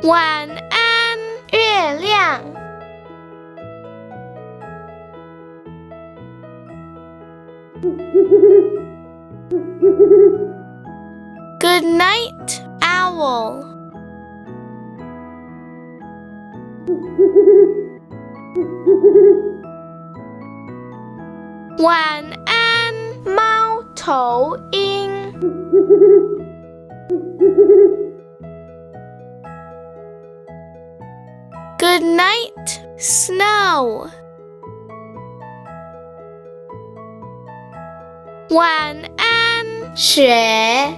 晚安，月亮。Good night, owl.晚安，猫头鹰。Good night, snow. 晚安，雪。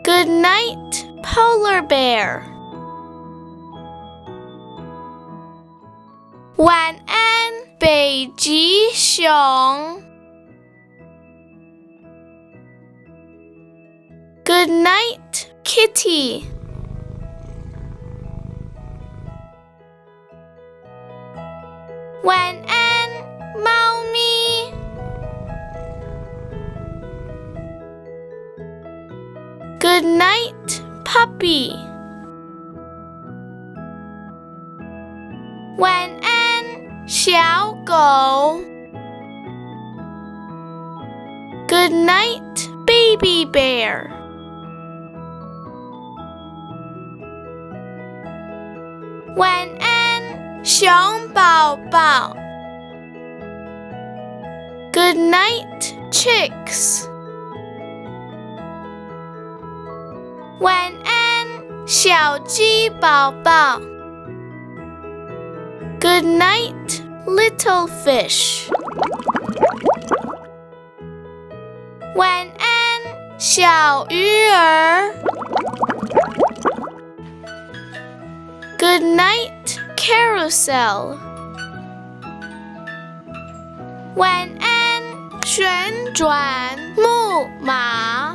Good night, polar bear. 晚安，北极熊。Good night, kitty. 晚安，猫咪。Good night, puppy. 晚安，小狗。Good night, baby bear. 晚安，熊宝宝。Good night, chicks. 晚安，小鸡宝宝。Good night, little fish. 晚安，小鱼儿。Good night, carousel. 晚安，旋转木马。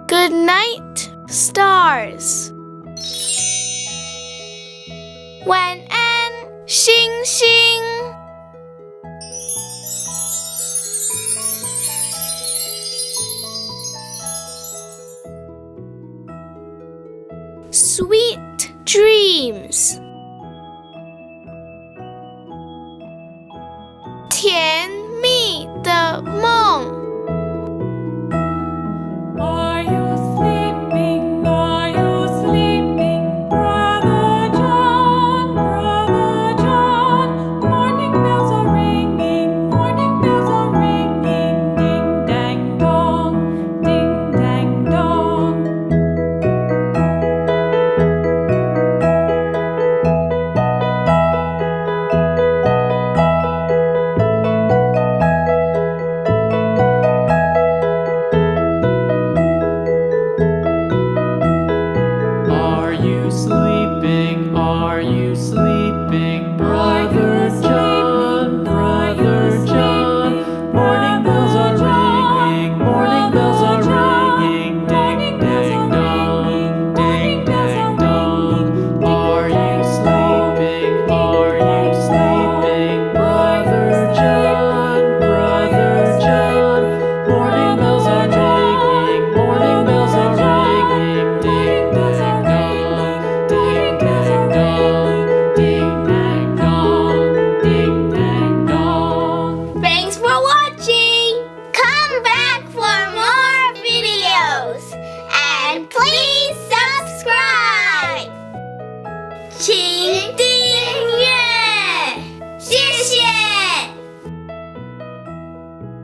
Good night, stars. 晚安，星星。Sweet dreams. 甜蜜的梦。请订